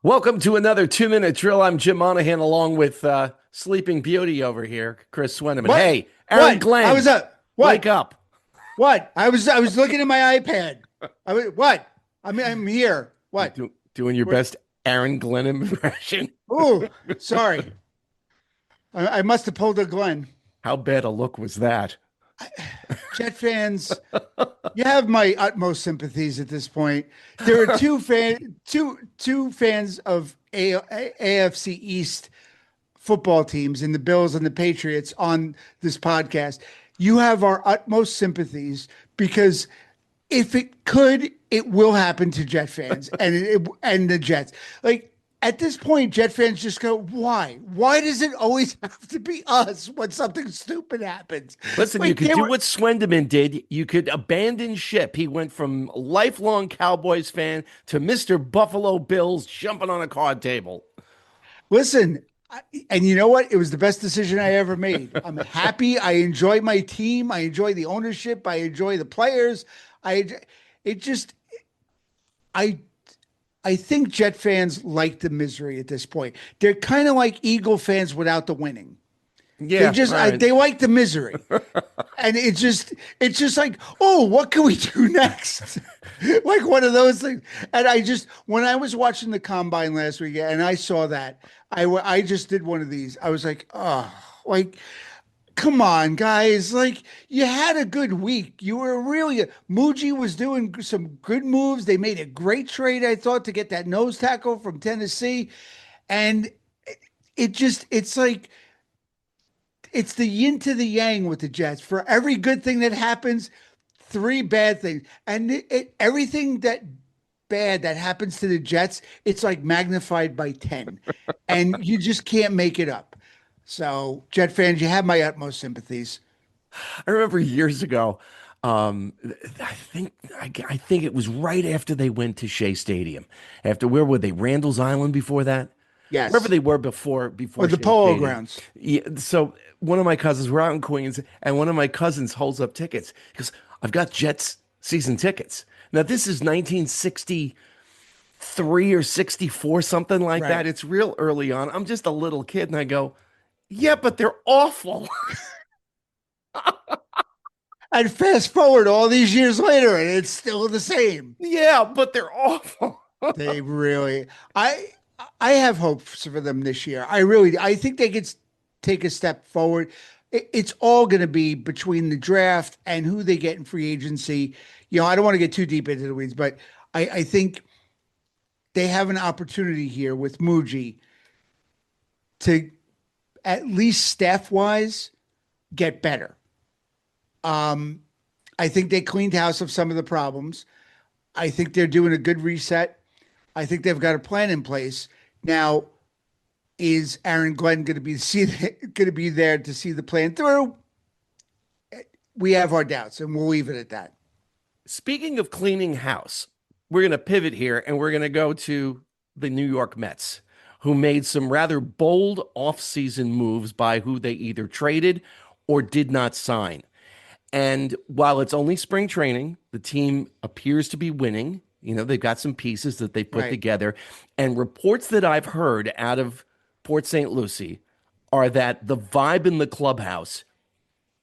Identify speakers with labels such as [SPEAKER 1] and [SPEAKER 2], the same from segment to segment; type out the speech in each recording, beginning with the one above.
[SPEAKER 1] Welcome to another 2 minute drill. I'm Jim Monahan along with Sleeping Beauty over here, Chris Swenneman.
[SPEAKER 2] What?
[SPEAKER 1] Hey, Aaron
[SPEAKER 2] What? I was
[SPEAKER 1] Glenn,
[SPEAKER 2] up.
[SPEAKER 1] wake
[SPEAKER 2] What?
[SPEAKER 1] up.
[SPEAKER 2] What? I was looking at my iPad. What? I'm here.
[SPEAKER 1] You
[SPEAKER 2] What?
[SPEAKER 1] doing your
[SPEAKER 2] What?
[SPEAKER 1] best Aaron Glenn impression?
[SPEAKER 2] Ooh, sorry. I must have pulled a Glenn.
[SPEAKER 1] How bad a look was that?
[SPEAKER 2] Jet fans, you have my utmost sympathies at this point. There are two fans of AFC East football teams in the Bills and the Patriots on this podcast. You have our utmost sympathies because if it could, it will happen to Jet fans and the Jets. Like at this point, Jet fans just go, "Why? Why does it always have to be us when something stupid happens?"
[SPEAKER 1] Listen, you
[SPEAKER 2] Like
[SPEAKER 1] could
[SPEAKER 2] they
[SPEAKER 1] do
[SPEAKER 2] were.
[SPEAKER 1] what Swendeman did. You could abandon ship. He went from a lifelong Cowboys fan to Mr. Buffalo Bills jumping on a card table.
[SPEAKER 2] Listen, and you know what? It was the best decision I ever made. I'm happy. I enjoy my team. I enjoy the ownership. I enjoy the players. I it just I I think Jet fans like the misery at this point. They're kind of like Eagle fans without the winning.
[SPEAKER 1] Yeah, all right.
[SPEAKER 2] They like the misery. And it's just like, oh, what can we do next? Like one of those things. And when I was watching the combine last week and I saw that, I just did one of these. I was like, oh, like, come on, guys. Like, you had a good week. You were really, Muji was doing some good moves. They made a great trade, I thought, to get that nose tackle from Tennessee. And it's like, it's the yin to the yang with the Jets. For every good thing that happens, three bad things, and everything that bad that happens to the Jets, it's like magnified by 10, and you just can't make it up. So, Jet fans, you have my utmost sympathies.
[SPEAKER 1] I remember years ago. I think it was right after they went to Shea Stadium. After where were they? Randall's Island before that? Wherever
[SPEAKER 2] Yes,
[SPEAKER 1] they were before
[SPEAKER 2] or the
[SPEAKER 1] Shea
[SPEAKER 2] Polo
[SPEAKER 1] Stadium.
[SPEAKER 2] Grounds.
[SPEAKER 1] Yeah, so one of my cousins, we're out in Queens, and one of my cousins holds up tickets. He goes, I've got Jets season tickets. Now this is 1963 or 64, something like that.
[SPEAKER 2] Right.
[SPEAKER 1] It's real early on. I'm just a little kid, and I go, yeah, but they're awful.
[SPEAKER 2] And fast forward all these years later, and it's still the same.
[SPEAKER 1] Yeah, but they're awful.
[SPEAKER 2] They really, I, I have hopes for them this year. I think they could take a step forward. It's all going to be between the draft and who they get in free agency. I don't want to get too deep into the weeds, but I think they have an opportunity here with Muji to at least staff wise get better. Um, I think they cleaned house of some of the problems. I think they're doing a good reset. I think they've got a plan in place. Now, is Aaron Glenn going to be there to see the plan through? We have our doubts, and we'll leave it at that.
[SPEAKER 1] Speaking of cleaning house, we're going to pivot here and we're going to go to the New York Mets, who made some rather bold offseason moves by who they either traded or did not sign. And while it's only spring training, the team appears to be winning. They've got some pieces that they put
[SPEAKER 2] Right.
[SPEAKER 1] together. And reports that I've heard out of Port St. Lucie are that the vibe in the clubhouse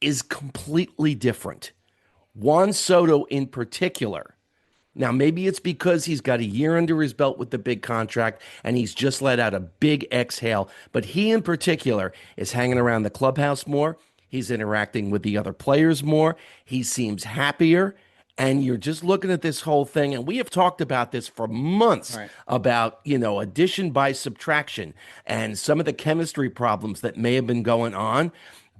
[SPEAKER 1] is completely different. Juan Soto in particular. Now, maybe it's because he's got a year under his belt with the big contract and he's just let out a big exhale. But he in particular is hanging around the clubhouse more. He's interacting with the other players more. He seems happier. And you're just looking at this whole thing. And we have talked about this for months
[SPEAKER 2] Right.
[SPEAKER 1] about, addition by subtraction and some of the chemistry problems that may have been going on.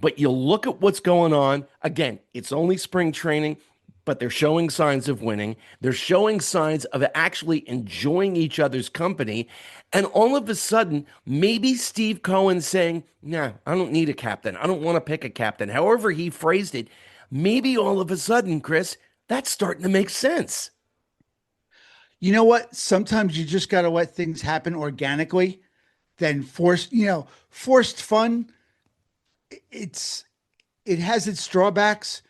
[SPEAKER 1] But you look at what's going on. Again, it's only spring training, but they're showing signs of winning. They're showing signs of actually enjoying each other's company. And all of a sudden, maybe Steve Cohen saying, nah, I don't need a captain. I don't want to pick a captain. However he phrased it, maybe all of a sudden, Chris, that's starting to make sense.
[SPEAKER 2] You know what? Sometimes you just got to let things happen organically, then forced fun. It's it has its drawbacks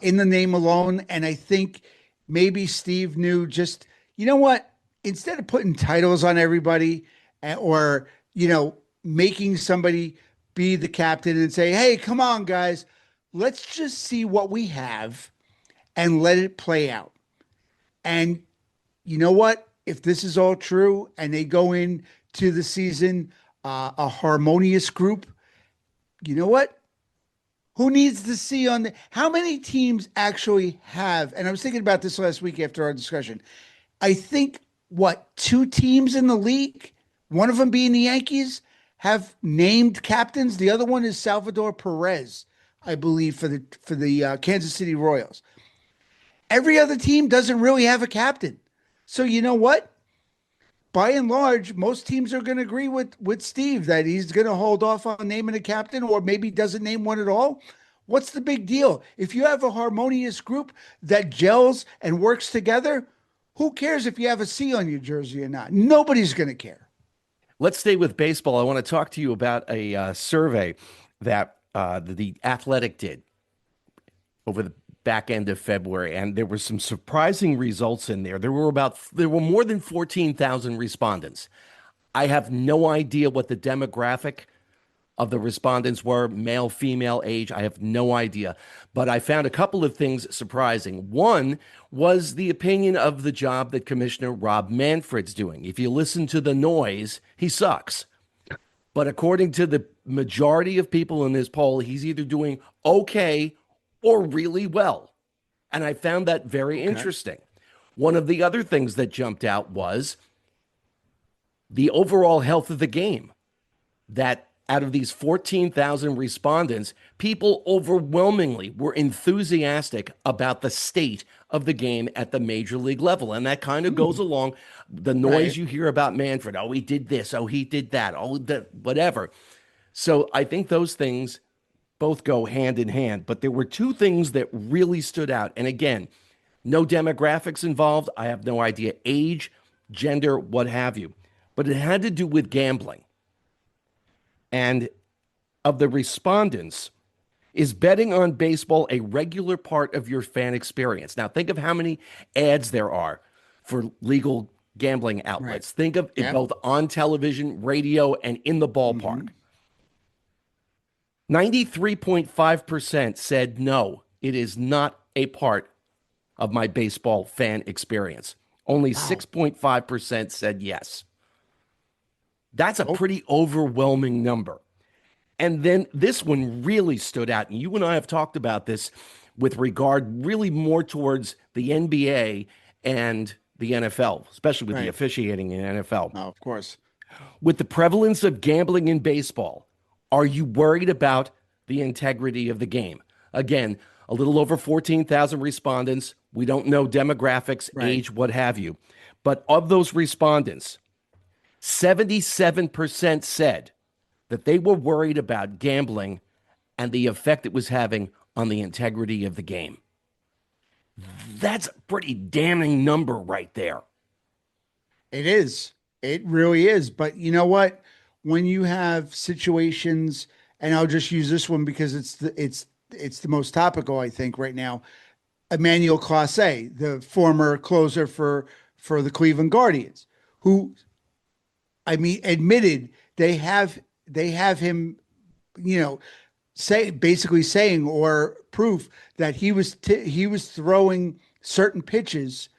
[SPEAKER 2] in the name alone, and I think maybe Steve knew just you know what instead of putting titles on everybody or, making somebody be the captain and say, hey, come on, guys, let's just see what we have and let it play out. And you know what? If this is all true and they go into the season a harmonious group, you know what? Who needs to see on how many teams actually have? And I was thinking about this last week after our discussion. I think two teams in the league, one of them being the Yankees, have named captains. The other one is Salvador Perez, I believe, for the Kansas City Royals. Every other team doesn't really have a captain. So you know what? By and large, most teams are going to agree with Steve that he's going to hold off on naming a captain, or maybe doesn't name one at all. What's the big deal? If you have a harmonious group that gels and works together, who cares if you have a C on your jersey or not? Nobody's going to care.
[SPEAKER 1] Let's stay with baseball. I want to talk to you about a survey that the Athletic did over the back end of February, and there were some surprising results in there. There were more than 14,000 respondents. I have no idea what the demographic of the respondents were, male, female, age. I have no idea. But I found a couple of things surprising. One was the opinion of the job that Commissioner Rob Manfred's doing. If you listen to the noise, he sucks. But according to the majority of people in this poll, he's either doing okay or really well. And I found that very interesting. One of the other things that jumped out was the overall health of the game. That out of these 14,000 respondents, people overwhelmingly were enthusiastic about the state of the game at the major league level. And that kind of goes along the noise you hear about Manfred. Oh, he did this. Oh, he did that. Oh, whatever. So I think those things both go hand in hand. But there were two things that really stood out. And again, no demographics involved. I have no idea. Age, gender, what have you. But it had to do with gambling. And of the respondents, is betting on baseball a regular part of your fan experience? Now, think of how many ads there are for legal gambling outlets. Think of it both on television, radio, and in the ballpark. 93.5% said no, it is not a part of my baseball fan experience. Only 6.5% said yes. That's a pretty overwhelming number. And then this one really stood out. And you and I have talked about this with regard really more towards the NBA and the NFL, especially with the officiating in NFL.
[SPEAKER 2] Oh, of course.
[SPEAKER 1] With the prevalence of gambling in baseball, are you worried about the integrity of the game? Again, a little over 14,000 respondents. We don't know demographics, age, what have you. But of those respondents, 77% said that they were worried about gambling and the effect it was having on the integrity of the game. That's a pretty damning number right there.
[SPEAKER 2] It is. It really is. But you know what? When you have situations, and I'll just use this one because it's the most topical, I think, right now. Emmanuel Clase, the former closer for the Cleveland Guardians, who, I mean, admitted they have him, basically saying or proof that he was throwing certain pitches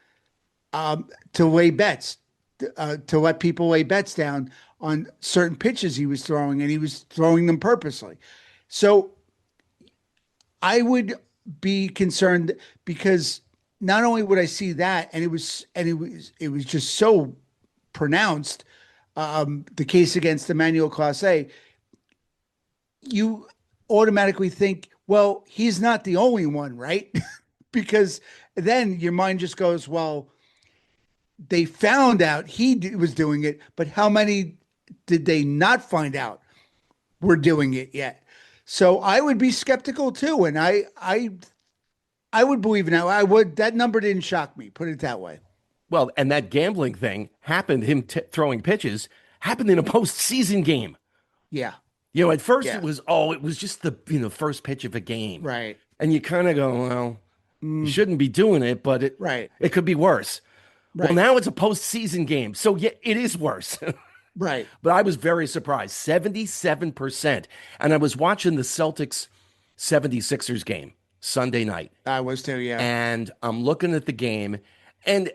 [SPEAKER 2] to lay bets, to let people lay bets down on certain pitches he was throwing, and he was throwing them purposely. So I would be concerned because not only would I see that, and it was just so pronounced, the case against Emmanuel Clase, you automatically think, well, he's not the only one, right? Because then your mind just goes, well, they found out he was doing it, but how many did they not find out were doing it yet? So I would be skeptical too, and I would believe in that. That number didn't shock me. Put it that way.
[SPEAKER 1] Well, and that gambling thing happened, him throwing pitches, happened in a postseason game.
[SPEAKER 2] Yeah.
[SPEAKER 1] At first it was just the first pitch of a game.
[SPEAKER 2] Right.
[SPEAKER 1] And you kind of go, well, you shouldn't be doing it, but it could be worse. Well,
[SPEAKER 2] Right.
[SPEAKER 1] now it's a postseason game. So, yeah, it is worse.
[SPEAKER 2] Right.
[SPEAKER 1] But I was very surprised 77%. And I was watching the Celtics 76ers game Sunday night.
[SPEAKER 2] I was too. Yeah.
[SPEAKER 1] And I'm looking at the game and,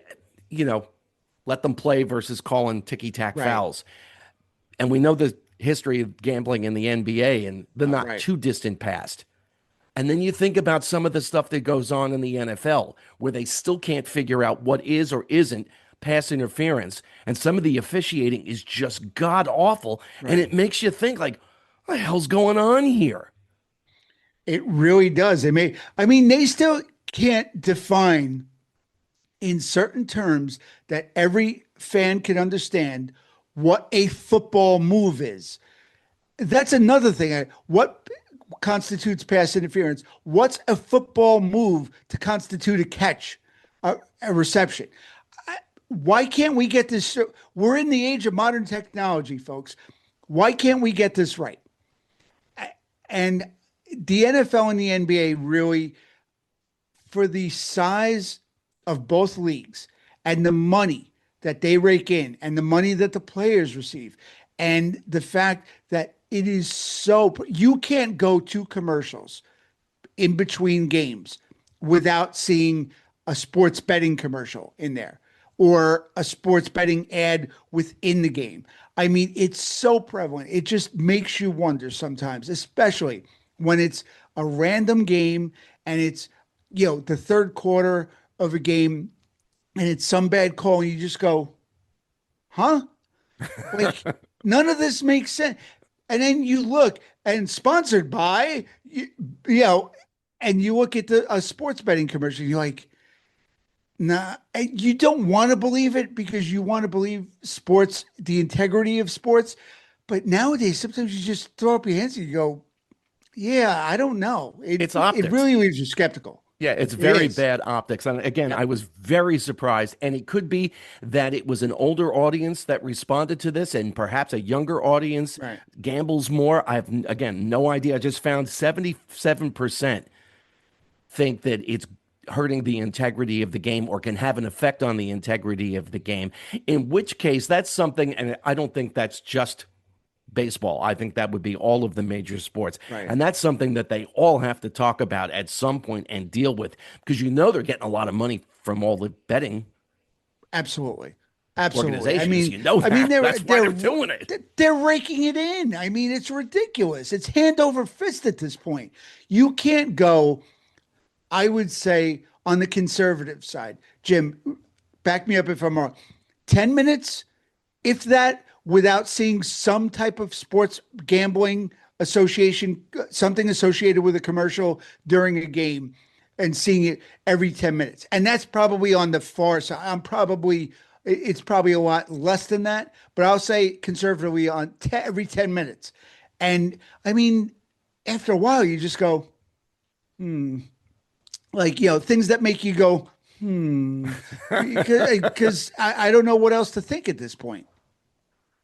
[SPEAKER 1] you know, let them play versus calling ticky tack
[SPEAKER 2] Right.
[SPEAKER 1] fouls. And we know the history of gambling in the NBA and the not
[SPEAKER 2] Right.
[SPEAKER 1] too distant past. And then you think about some of the stuff that goes on in the NFL where they still can't figure out what is or isn't pass interference. And some of the officiating is just god awful. And
[SPEAKER 2] Right.
[SPEAKER 1] it makes you think, like, what the hell's going on here?
[SPEAKER 2] It really does. I mean, they still can't define in certain terms that every fan can understand what a football move is. That's another thing. What constitutes pass interference? What's a football move to constitute a catch, a reception? Why can't we get this? We're in the age of modern technology, folks. Why can't we get this right? And the NFL and the NBA really, for the size of both leagues and the money that they rake in and the money that the players receive, and the fact that it is so, you can't go to commercials in between games without seeing a sports betting commercial in there or a sports betting ad within the game. I mean, it's so prevalent. It just makes you wonder sometimes, especially when it's a random game and it's, the third quarter of a game and it's some bad call and you just go, huh? Like, none of this makes sense. And then you look and sponsored by, and you look at a sports betting commercial, you're like, nah, and you don't want to believe it because you want to believe sports, the integrity of sports. But nowadays, sometimes you just throw up your hands and you go, yeah, I don't know.
[SPEAKER 1] It's
[SPEAKER 2] It
[SPEAKER 1] optics.
[SPEAKER 2] really leaves you skeptical.
[SPEAKER 1] Yeah, it's
[SPEAKER 2] It
[SPEAKER 1] very
[SPEAKER 2] is.
[SPEAKER 1] bad optics. And again,
[SPEAKER 2] Yep.
[SPEAKER 1] I was very surprised. And it could be that it was an older audience that responded to this, and perhaps a younger audience
[SPEAKER 2] Right.
[SPEAKER 1] gambles more. I have, again, no idea. I just found 77% think that it's hurting the integrity of the game or can have an effect on the integrity of the game. In which case, that's something, and I don't think that's just baseball. I think that would be all of the major sports.
[SPEAKER 2] Right.
[SPEAKER 1] And that's something that they all have to talk about at some point and deal with because they're getting a lot of money from all the betting
[SPEAKER 2] Absolutely. Absolutely.
[SPEAKER 1] organizations. You know
[SPEAKER 2] I mean,
[SPEAKER 1] that. That's why they're doing it.
[SPEAKER 2] they're raking it in. I mean, it's ridiculous. It's hand over fist at this point. You can't go, I would say, on the conservative side. Jim, back me up if I'm wrong. 10 minutes, if that, without seeing some type of sports gambling association, something associated with a commercial during a game and seeing it every 10 minutes. And that's probably on the far side. It's probably a lot less than that, but I'll say conservatively on every 10 minutes. And I mean, after a while, you just go, like, things that make you go, because I don't know what else to think at this point.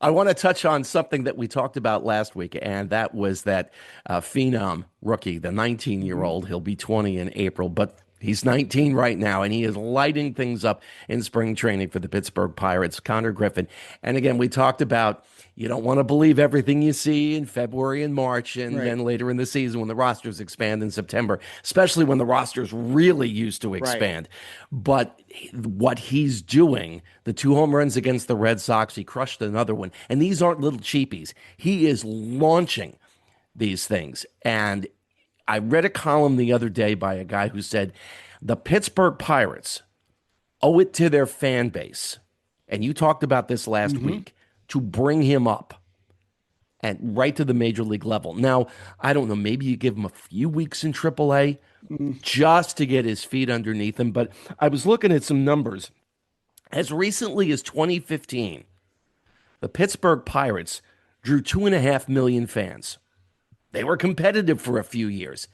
[SPEAKER 1] I want to touch on something that we talked about last week, and that was that phenom rookie, the 19-year-old. He'll be 20 in April, but he's 19 right now, and he is lighting things up in spring training for the Pittsburgh Pirates, Konnor Griffin. And again, we talked about you don't want to believe everything you see in February and March, and
[SPEAKER 2] Right.
[SPEAKER 1] then later in the season when the rosters expand in September, especially when the rosters really used to
[SPEAKER 2] Right.
[SPEAKER 1] expand. But what he's doing, the 2 home runs against the Red Sox, he crushed another one. And these aren't little cheapies. He is launching these things. And I read a column the other day by a guy who said the Pittsburgh Pirates owe it to their fan base. And you talked about this last week to bring him up and right to the major league level. Now, I don't know, maybe you give him a few weeks in AAA just to get his feet underneath him. But I was looking at some numbers. As recently as 2015, the Pittsburgh Pirates drew 2.5 million fans. They were competitive for a few years.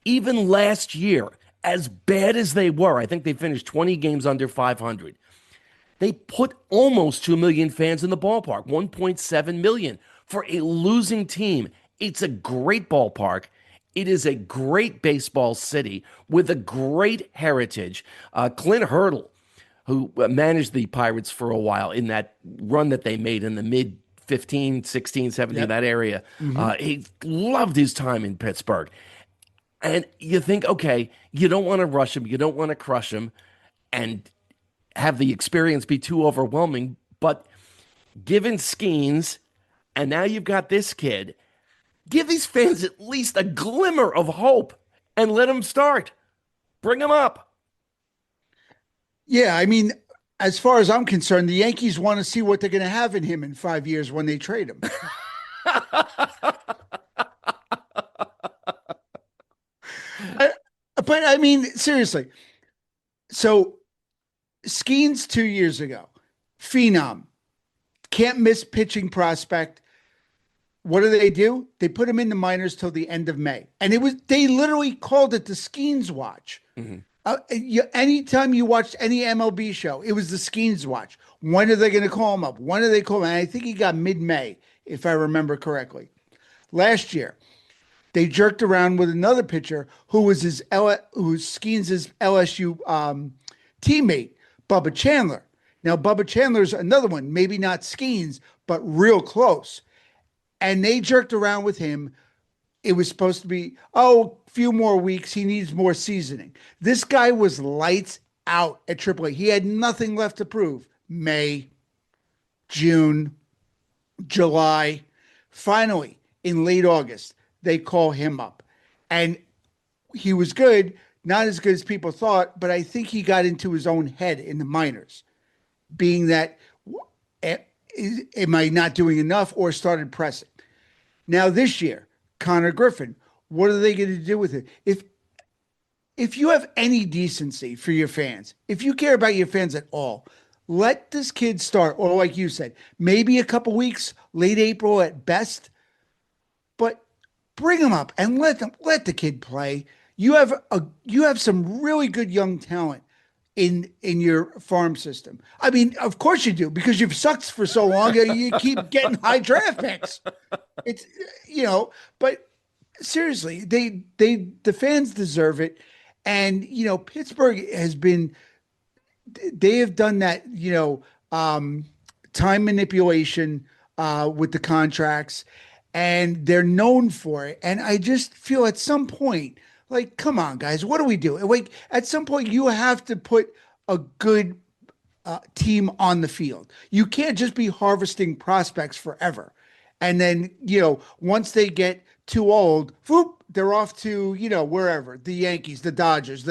[SPEAKER 1] Even last year, as bad as they were, I think they finished 20 games under 500. They put almost 2 million fans in the ballpark, 1.7 million for a losing team. It's a great ballpark. It is a great baseball city with a great heritage. Clint Hurdle, who managed the Pirates for a while in that run that they made in the mid 15, 16, 17,
[SPEAKER 2] Yep.
[SPEAKER 1] that area.
[SPEAKER 2] Hmm.
[SPEAKER 1] He loved his time in Pittsburgh. And you think, okay, you don't want to rush him, you don't want to crush him and have the experience be too overwhelming. But given Skeens, and now you've got this kid, give these fans at least a glimmer of hope and let them start. Bring them up.
[SPEAKER 2] Yeah, I mean, as far as I'm concerned, the Yankees want to see what they're going to have in him in 5 years when they trade him. I, but I mean, seriously. So Skeens 2 years ago, phenom, can't miss pitching prospect. What do? They put him in the minors till the end of May, and they literally called it the Skeens Watch.
[SPEAKER 1] Mhm.
[SPEAKER 2] Anytime you watched any MLB show, it was the Skeens Watch. When are they going to call him up? When are they calling? And I think he got mid-May, if I remember correctly. Last year, they jerked around with another pitcher who was who's Skeens' LSU teammate, Bubba Chandler. Now, Bubba Chandler's another one, maybe not Skeens, but real close. And they jerked around with him. It was supposed to be, a few more weeks. He needs more seasoning. This guy was lights out at AAA. He had nothing left to prove. May, June, July. Finally, in late August, they call him up. And he was good, not as good as people thought, but I think he got into his own head in the minors, being that, am I not doing enough, or started pressing. Now this year, Konnor Griffin, what are they going to do with it? If you have any decency for your fans, if you care about your fans at all, let this kid start, or like you said, maybe a couple weeks, late April at best, but bring him up and let the kid play. You have some really good young talent in your farm system. I mean, of course you do, because you've sucked for so long. You keep getting high draft picks. It's but seriously, the fans deserve it. And Pittsburgh they have done that, time manipulation with the contracts, and they're known for it. And I just feel at some point, like, come on, guys, what do we do? Like, at some point, you have to put a good team on the field. You can't just be harvesting prospects forever. And then, once they get too old, whoop, they're off to, wherever, the Yankees, the Dodgers,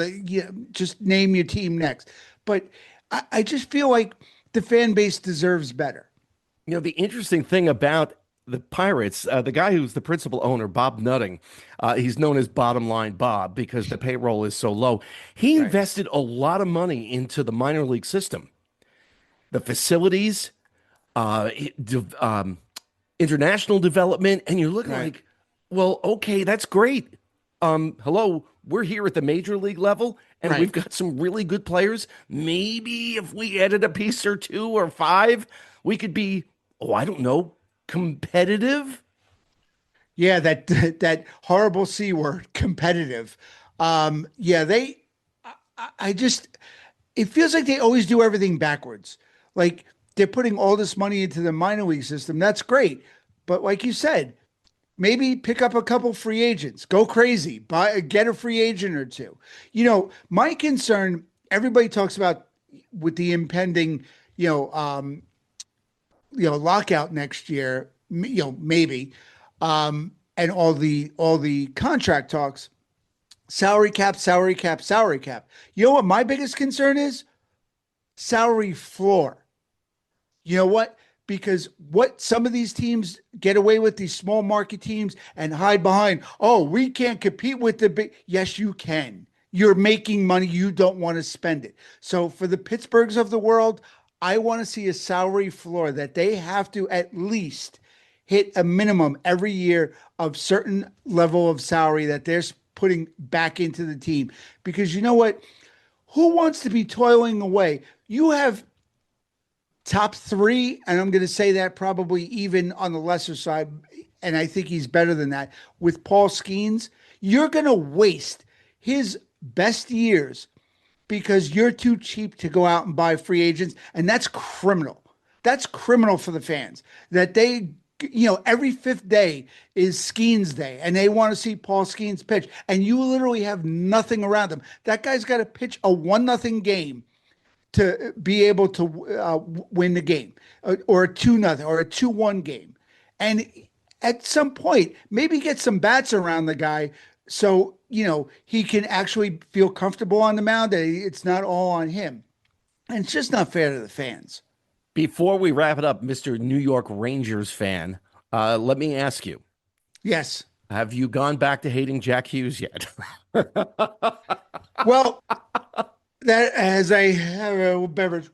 [SPEAKER 2] just name your team next. But I just feel like the fan base deserves better.
[SPEAKER 1] The interesting thing about the Pirates, the guy who's the principal owner, Bob Nutting, he's known as Bottom Line Bob because the payroll is so low. He
[SPEAKER 2] Right.
[SPEAKER 1] invested a lot of money into the minor league system, the facilities, uh, international development, and you're looking
[SPEAKER 2] Right.
[SPEAKER 1] like, well, okay, that's great. Hello, we're here at the major league level, and
[SPEAKER 2] Right.
[SPEAKER 1] we've got some really good players. Maybe if we added a piece or two or five, we could be, oh, I don't know, competitive.
[SPEAKER 2] Yeah, that horrible C word, competitive. Yeah, I just, it feels like they always do everything backwards. Like, they're putting all this money into the minor league system. That's great. But like you said, maybe pick up a couple free agents, go crazy, get a free agent or two. My concern, everybody talks about with the impending, you know, um, lockout next year, maybe, and all the contract talks, salary cap, salary cap, salary cap. You know what my biggest concern is? Salary floor. You know what? Because what some of these teams get away with, these small market teams, and hide behind, oh, we can't compete with the big. Yes, you can. You're making money. You don't want to spend it. So for the Pittsburghs of the world, I want to see a salary floor that they have to at least hit a minimum every year of certain level of salary that they're putting back into the team. Because you know what? Who wants to be toiling away? You have top three, and I'm going to say that probably even on the lesser side, and I think he's better than that, with Paul Skeens. You're going to waste his best years because you're too cheap to go out and buy free agents. And that's criminal. That's criminal for the fans that every fifth day is Skeens Day and they want to see Paul Skeens pitch. And you literally have nothing around him. That guy's got to pitch a 1-0 game to be able to win the game, or a 2-0 or a 2-1 game. And at some point, maybe get some bats around the guy so, he can actually feel comfortable on the mound. That it's not all on him. And it's just not fair to the fans.
[SPEAKER 1] Before we wrap it up, Mr. New York Rangers fan, let me ask you.
[SPEAKER 2] Yes.
[SPEAKER 1] Have you gone back to hating Jack Hughes yet?
[SPEAKER 2] Well, that as I have a beverage.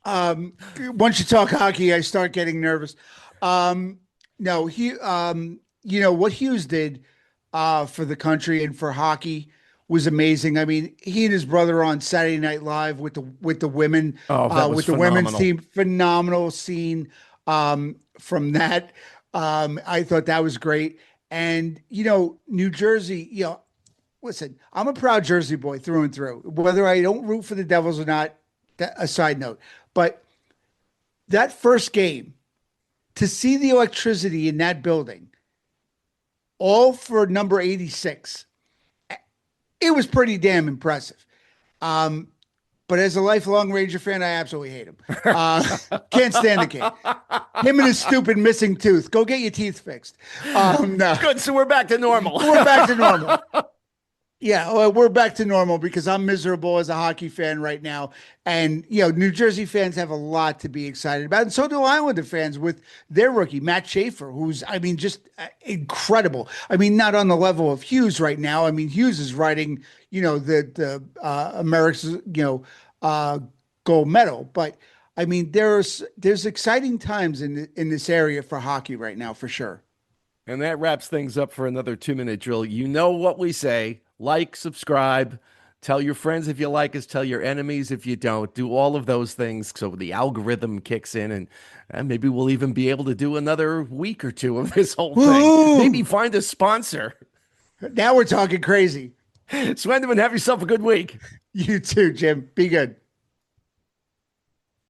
[SPEAKER 2] Once you talk hockey, I start getting nervous. No, what Hughes did for the country and for hockey was amazing. I mean, he and his brother on Saturday Night Live with the women, with the women's team, phenomenal scene from that. I thought that was great. And New Jersey, listen, I'm a proud Jersey boy through and through. Whether I don't root for the Devils or not, a side note. But that first game, to see the electricity in that building, all for number 86, it was pretty damn impressive. But as a lifelong Ranger fan, I absolutely hate him. Can't stand the kid. Him and his stupid missing tooth. Go get your teeth fixed. No.
[SPEAKER 1] Good, so we're back to normal.
[SPEAKER 2] We're back to normal. Yeah, well, we're back to normal because I'm miserable as a hockey fan right now. And, New Jersey fans have a lot to be excited about. And so do Islander fans with their rookie, Matt Schaefer, who's, just incredible. Not on the level of Hughes right now. Hughes is riding, the America's, gold medal. But, there's exciting times in this area for hockey right now, for sure.
[SPEAKER 1] And that wraps things up for another 2-minute drill. You know what we say. Like, subscribe, tell your friends if you like us, tell your enemies if you don't. Do all of those things so the algorithm kicks in, and maybe we'll even be able to do another week or two of this whole thing. Maybe find a sponsor.
[SPEAKER 2] Now we're talking crazy.
[SPEAKER 1] Swendeman, have yourself a good week.
[SPEAKER 2] You too, Jim. Be good.